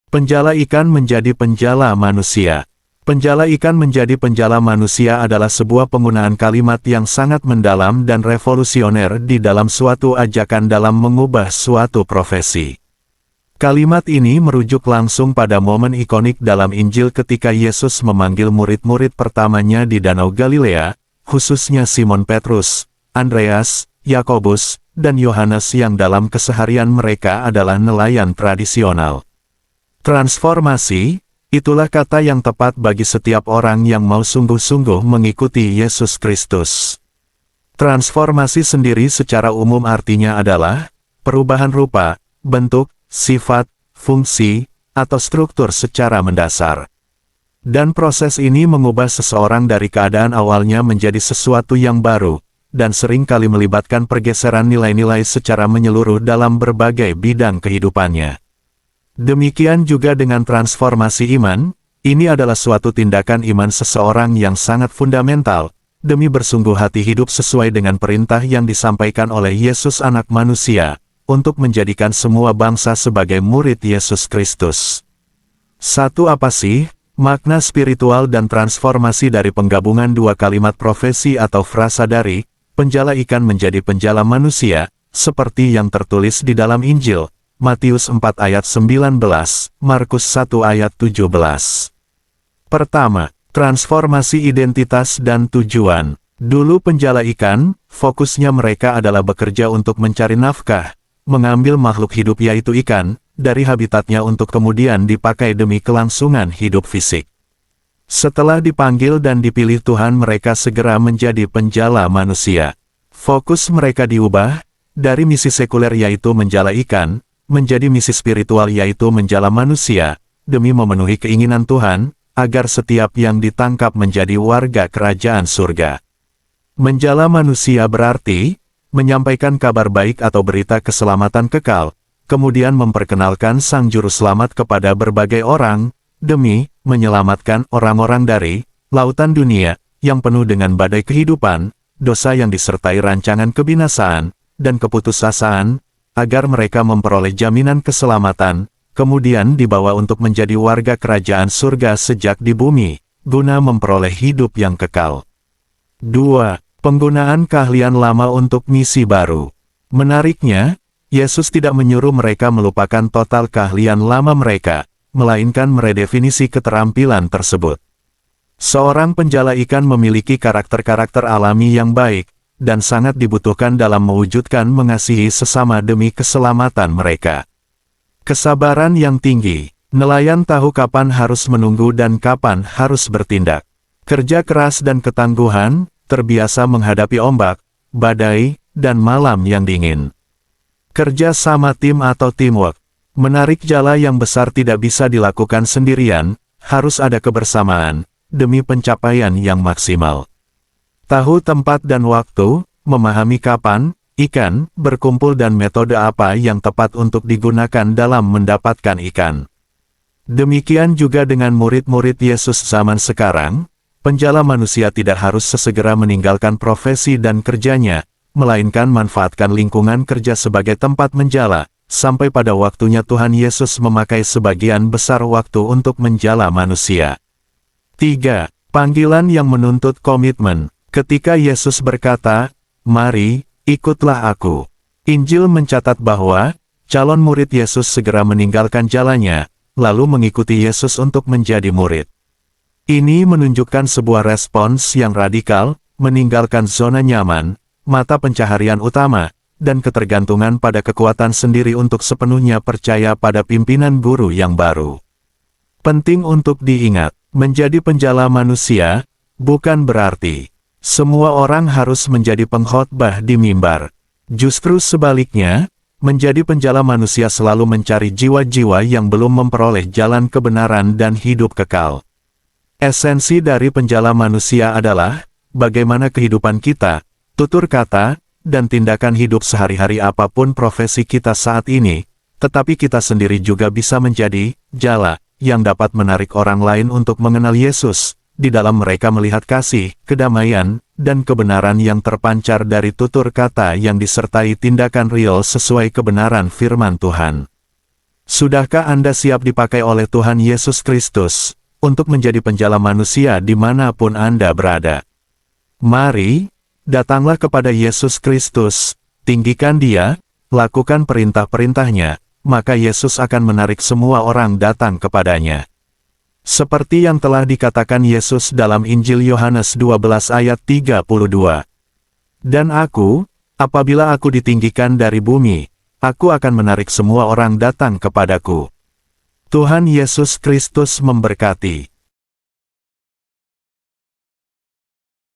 Penjala ikan menjadi penjala manusia. Penjala ikan menjadi penjala manusia adalah sebuah penggunaan kalimat yang sangat mendalam dan revolusioner di dalam suatu ajakan dalam mengubah suatu profesi. Kalimat ini merujuk langsung pada momen ikonik dalam Injil ketika Yesus memanggil murid-murid pertamanya di Danau Galilea, khususnya Simon Petrus, Andreas, Yakobus, dan Yohanes yang dalam keseharian mereka adalah nelayan tradisional. Transformasi, itulah kata yang tepat bagi setiap orang yang mau sungguh-sungguh mengikuti Yesus Kristus. Transformasi sendiri secara umum artinya adalah perubahan rupa, bentuk, sifat, fungsi, atau struktur secara mendasar. Dan proses ini mengubah seseorang dari keadaan awalnya menjadi sesuatu yang baru, dan seringkali melibatkan pergeseran nilai-nilai secara menyeluruh dalam berbagai bidang kehidupannya. Demikian juga dengan transformasi iman, ini adalah suatu tindakan iman seseorang yang sangat fundamental, demi bersungguh hati hidup sesuai dengan perintah yang disampaikan oleh Yesus Anak Manusia, untuk menjadikan semua bangsa sebagai murid Yesus Kristus. Satu apa sih makna spiritual dan transformasi dari penggabungan dua kalimat profesi atau frasa dari penjala ikan menjadi penjala manusia, seperti yang tertulis di dalam Injil, Matius 4 ayat 19, Markus 1 ayat 17. Pertama, transformasi identitas dan tujuan. Dulu penjala ikan, fokusnya mereka adalah bekerja untuk mencari nafkah, mengambil makhluk hidup yaitu ikan, dari habitatnya untuk kemudian dipakai demi kelangsungan hidup fisik. Setelah dipanggil dan dipilih Tuhan, mereka segera menjadi penjala manusia. Fokus mereka diubah, dari misi sekuler yaitu menjala ikan, menjadi misi spiritual yaitu menjala manusia, demi memenuhi keinginan Tuhan, agar setiap yang ditangkap menjadi warga kerajaan surga. Menjala manusia berarti, menyampaikan kabar baik atau berita keselamatan kekal, kemudian memperkenalkan Sang Juru Selamat kepada berbagai orang, demi menyelamatkan orang-orang dari lautan dunia, yang penuh dengan badai kehidupan, dosa yang disertai rancangan kebinasaan, dan keputusasaan, agar mereka memperoleh jaminan keselamatan, kemudian dibawa untuk menjadi warga kerajaan surga sejak di bumi, guna memperoleh hidup yang kekal. 2. Penggunaan keahlian lama untuk misi baru. Menariknya, Yesus tidak menyuruh mereka melupakan total keahlian lama mereka, melainkan meredefinisi keterampilan tersebut. Seorang penjala ikan memiliki karakter-karakter alami yang baik, dan sangat dibutuhkan dalam mewujudkan mengasihi sesama demi keselamatan mereka. Kesabaran yang tinggi. Nelayan tahu kapan harus menunggu dan kapan harus bertindak. Kerja keras dan ketangguhan, terbiasa menghadapi ombak, badai, dan malam yang dingin. Kerja sama tim atau teamwork. Menarik jala yang besar tidak bisa dilakukan sendirian, harus ada kebersamaan, demi pencapaian yang maksimal. Tahu tempat dan waktu, memahami kapan, ikan, berkumpul dan metode apa yang tepat untuk digunakan dalam mendapatkan ikan. Demikian juga dengan murid-murid Yesus zaman sekarang, penjala manusia tidak harus sesegera meninggalkan profesi dan kerjanya, melainkan manfaatkan lingkungan kerja sebagai tempat menjala, sampai pada waktunya Tuhan Yesus memakai sebagian besar waktu untuk menjala manusia. 3. Panggilan yang menuntut komitmen. Ketika Yesus berkata, "Mari, ikutlah aku." Injil mencatat bahwa, calon murid Yesus segera meninggalkan jalannya, lalu mengikuti Yesus untuk menjadi murid. Ini menunjukkan sebuah respons yang radikal, meninggalkan zona nyaman, mata pencaharian utama, dan ketergantungan pada kekuatan sendiri untuk sepenuhnya percaya pada pimpinan guru yang baru. Penting untuk diingat, menjadi penjala manusia, bukan berarti semua orang harus menjadi pengkhotbah di mimbar. Justru sebaliknya, menjadi penjala manusia selalu mencari jiwa-jiwa yang belum memperoleh jalan kebenaran dan hidup kekal. Esensi dari penjala manusia adalah, bagaimana kehidupan kita, tutur kata, dan tindakan hidup sehari-hari apapun profesi kita saat ini, tetapi kita sendiri juga bisa menjadi jala, yang dapat menarik orang lain untuk mengenal Yesus, di dalam mereka melihat kasih, kedamaian, dan kebenaran yang terpancar dari tutur kata yang disertai tindakan real sesuai kebenaran firman Tuhan. Sudahkah Anda siap dipakai oleh Tuhan Yesus Kristus untuk menjadi penjala manusia dimanapun Anda berada? Mari, datanglah kepada Yesus Kristus, tinggikan Dia, lakukan perintah-perintahnya, maka Yesus akan menarik semua orang datang kepadanya. Seperti yang telah dikatakan Yesus dalam Injil Yohanes 12 ayat 32. Dan aku, apabila aku ditinggikan dari bumi, aku akan menarik semua orang datang kepadaku. Tuhan Yesus Kristus memberkati.